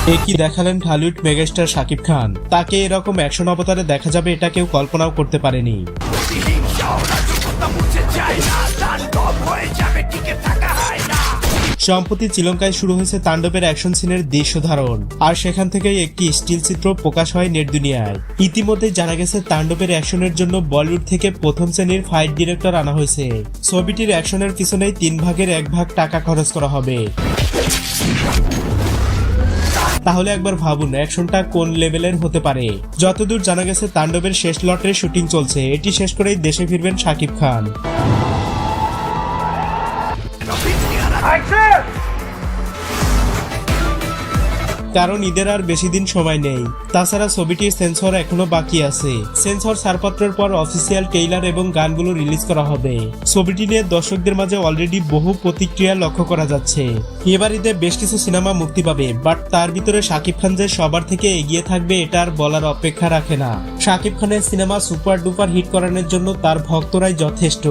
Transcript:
একই দেখালেন ঢালিউড মেগাস্টার শাকিব খান। তাকে এরকম অ্যাকশন অবতারে দেখা যাবে এটা কেউ কল্পনাও করতে পারেনি। সম্প্রতি শ্রীলঙ্কায় শুরু হয়েছে তাণ্ডবের অ্যাকশন সিনের দৃশ্য ধারণ, আর সেখান থেকেই একটি স্টিল চিত্র প্রকাশ হয় নেট দুনিয়ায়। ইতিমধ্যে জানা গেছে তাণ্ডবের অ্যাকশনের জন্য বলিউড থেকে প্রথম শ্রেণীর ফাইট ডিরেক্টর আনা হয়েছে। ছবিটির অ্যাকশনের পিছনেই 3 ভাগের 1 ভাগ টাকা খরচ করা হবে। তাহলে একবার ভাবুন অ্যাকশনটা কোন লেভেলের হতে পারে। যতদূর জানা গেছে তাণ্ডবের শেষ লটের শুটিং চলছে, এটি শেষ করেই দেশে ফিরবেন শাকিব খান। কারণ ঈদের আর বেশি দিন সময় নেই। তাছাড়া ছবিটির সেন্সর এখনো বাকি আছে। সেন্সর ছাড়পত্রের পর অফিসিয়াল ট্রেইলার এবং গানগুলো রিলিজ করা হবে। ছবিটি নিয়ে দর্শকদের মাঝে অলরেডি বহু প্রতিক্রিয়া লক্ষ্য করা যাচ্ছে। এবার ঈদে বেশ কিছু সিনেমা মুক্তি পাবে, বাট তার ভিতরে শাকিব খান যে সবার থেকে এগিয়ে থাকবে এটা আর বলার অপেক্ষা রাখে না। শাকিব খানের সিনেমা সুপার ডুপার হিট করানোর জন্য তার ভক্তরাই যথেষ্ট।